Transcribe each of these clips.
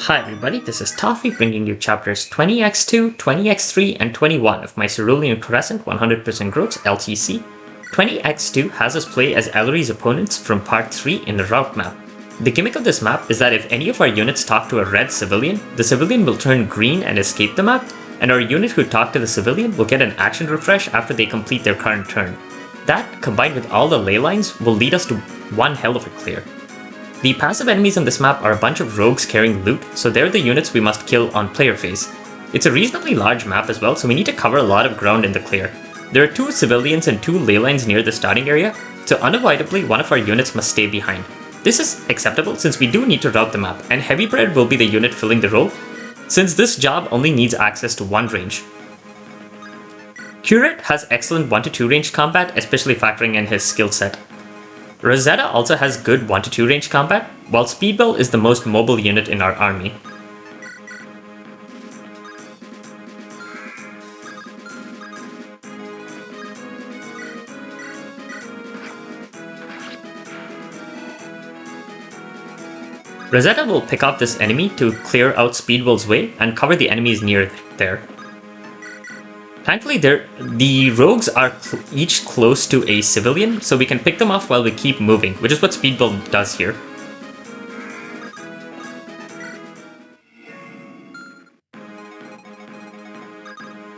Hi everybody, this is Toffee bringing you chapters 20x-2, 20x-3, and 21 of my Cerulean Crescent 100% growth LTC. 20x-2 has us play as Ellery's opponents from part 3 in the route map. The gimmick of this map is that if any of our units talk to a red civilian, the civilian will turn green and escape the map, and our unit who talked to the civilian will get an action refresh after they complete their current turn. That, combined with all the ley lines, will lead us to one hell of a clear. The passive enemies on this map are a bunch of rogues carrying loot, so they're the units we must kill on player phase. It's a reasonably large map as well, so we need to cover a lot of ground in the clear. There are 2 civilians and 2 ley lines near the starting area, so unavoidably one of our units must stay behind. This is acceptable since we do need to route the map, and Heavy Bread will be the unit filling the role, since this job only needs access to one range. Curate has excellent 1-2 range combat, especially factoring in his skill set. Rosetta also has good 1-2 range combat, while Speedball is the most mobile unit in our army. Rosetta will pick up this enemy to clear out Speedball's way and cover the enemies near there. Thankfully, the rogues are each close to a civilian, so we can pick them off while we keep moving, which is what Speedball does here.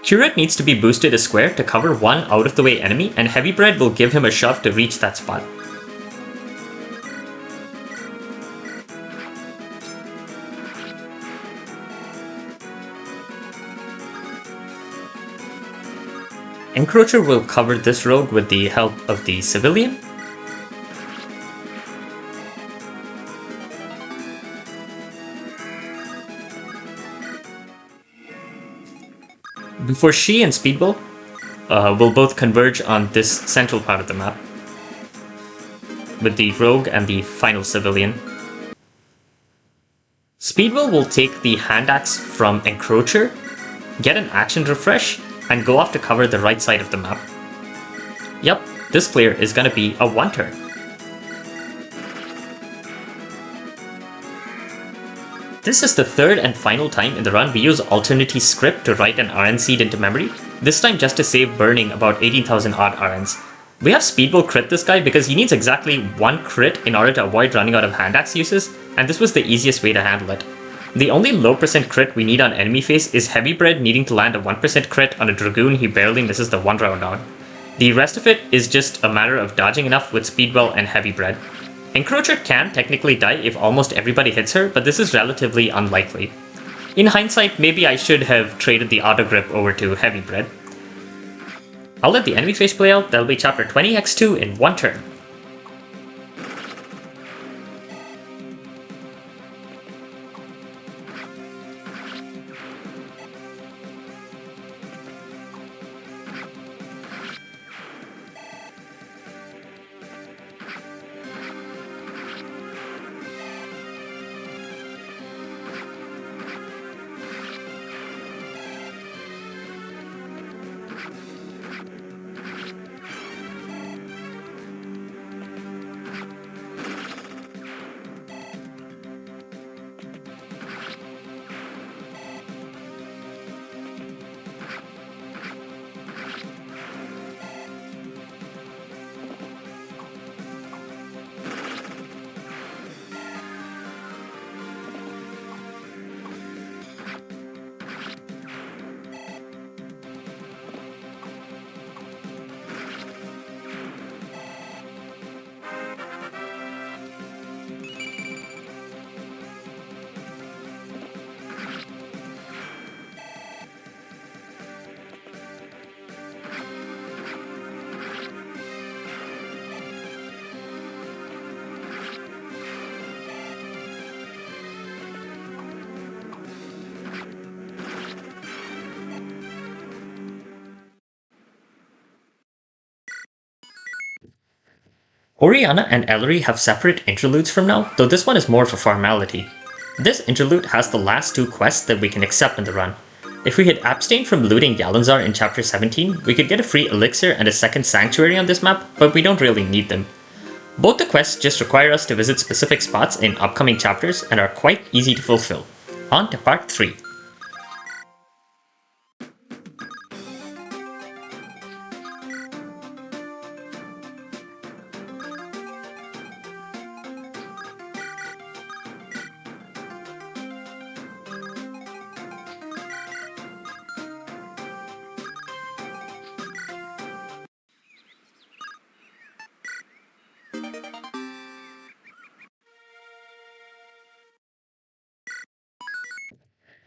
Curate needs to be boosted a square to cover one out-of-the-way enemy, and Heavy Bread will give him a shove to reach that spot. Encroacher will cover this rogue with the help of the civilian. Before she and Speedball will both converge on this central part of the map, with the rogue and the final civilian. Speedball will take the hand axe from Encroacher, get an action refresh, and go off to cover the right side of the map. Yup, this clear is gonna be a 1-turn. This is the third and final time in the run we use Alternity script to write an RN seed into memory, this time just to save burning about 18,000 odd RNs. We have Speedball crit this guy because he needs exactly 1 crit in order to avoid running out of hand axe uses, and this was the easiest way to handle it. The only low percent crit we need on enemy face is Heavy Bread needing to land a 1% crit on a Dragoon he barely misses the 1 round on. The rest of it is just a matter of dodging enough with Speedball and Heavy Bread. Encroacher can technically die if almost everybody hits her, but this is relatively unlikely. In hindsight, maybe I should have traded the auto grip over to Heavy Bread. I'll let the enemy face play out. That'll be chapter 20x-2 in 1 turn. Oriana and Ellery have separate interludes from now, though this one is more of a formality. This interlude has the last 2 quests that we can accept in the run. If we had abstained from looting Yalanzar in chapter 17, we could get a free elixir and a second sanctuary on this map, but we don't really need them. Both the quests just require us to visit specific spots in upcoming chapters and are quite easy to fulfill. on to part 3.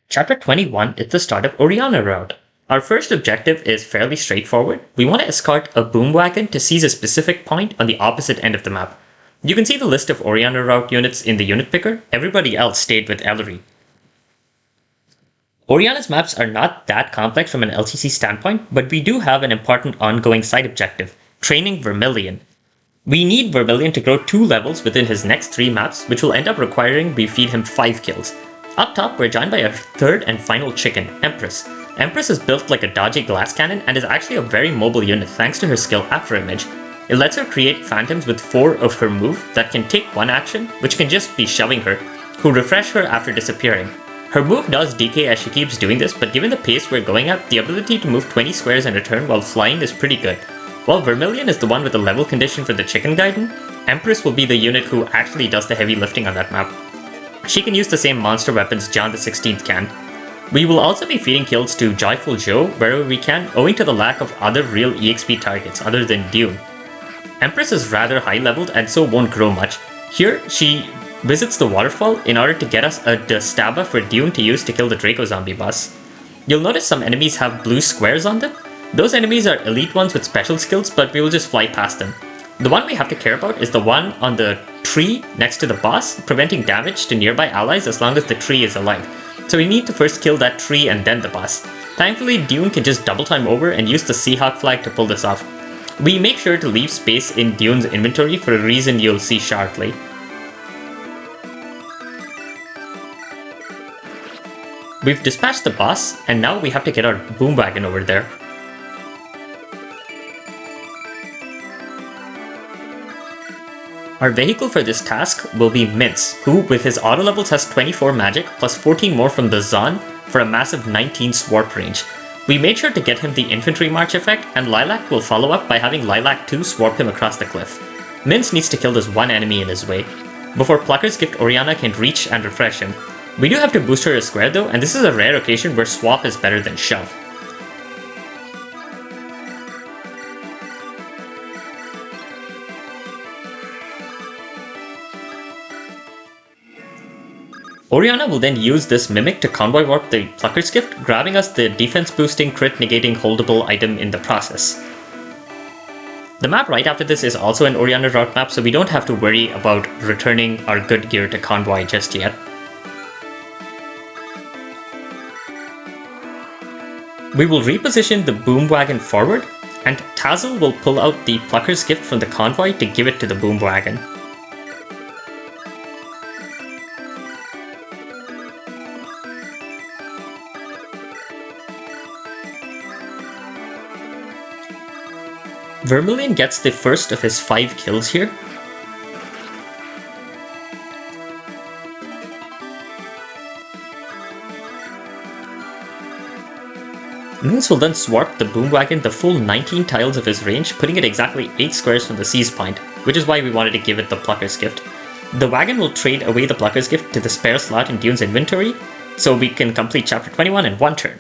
Chapter 21 is the start of Oriana route. Our first objective is fairly straightforward. We want to escort a boom wagon to seize a specific point on the opposite end of the map. You can see the list of Oriana route units in the unit picker. Everybody else stayed with Ellery. Oriana's maps are not that complex from an LTC standpoint, but we do have an important ongoing side objective, training Vermilion. We need Vermilion to grow 2 levels within his next 3 maps, which will end up requiring we feed him 5 kills. Up top, we're joined by our third and final chicken, Empress. Empress is built like a dodgy glass cannon and is actually a very mobile unit thanks to her skill After Image. It lets her create phantoms with 4 of her move that can take 1 action, which can just be shoving her, who refresh her after disappearing. Her move does decay as she keeps doing this, but given the pace we're going at, the ability to move 20 squares in a turn while flying is pretty good. While Vermilion is the one with the level condition for the chicken guidon, Empress will be the unit who actually does the heavy lifting on that map. She can use the same monster weapons John the 16th can. We will also be feeding kills to Joyful Joe wherever we can, owing to the lack of other real EXP targets other than Dune. Empress is rather high leveled and so won't grow much. Here, she visits the waterfall in order to get us a Destaba for Dune to use to kill the Draco zombie boss. You'll notice some enemies have blue squares on them. Those enemies are elite ones with special skills, but we will just fly past them. The one we have to care about is the one on the tree next to the boss, preventing damage to nearby allies as long as the tree is alive. So we need to first kill that tree and then the boss. Thankfully, Dune can just double time over and use the Seahawk flag to pull this off. We make sure to leave space in Dune's inventory for a reason you'll see shortly. We've dispatched the boss, and now we have to get our boom wagon over there. Our vehicle for this task will be Mince, who with his auto levels has 24 magic plus 14 more from the Zon for a massive 19 swarp range. We made sure to get him the infantry march effect, and Lilac will follow up by having Lilac 2 swarp him across the cliff. Mince needs to kill this one enemy in his way. Before Plucker's Gift Oriana can reach and refresh him. We do have to boost her a square though, and this is a rare occasion where swap is better than shove. Oriana will then use this Mimic to convoy warp the Plucker's Gift, grabbing us the defense boosting crit negating holdable item in the process. The map right after this is also an Oriana route map, so we don't have to worry about returning our good gear to convoy just yet. We will reposition the boom wagon forward, and Tazzle will pull out the Plucker's Gift from the convoy to give it to the boom wagon. Vermilion gets the first of his 5 kills here. Mince will then swarp the boom wagon the full 19 tiles of his range, putting it exactly 8 squares from the seize point, which is why we wanted to give it the Plucker's Gift. The wagon will trade away the Plucker's Gift to the spare slot in Dune's inventory, so we can complete chapter 21 in 1 turn.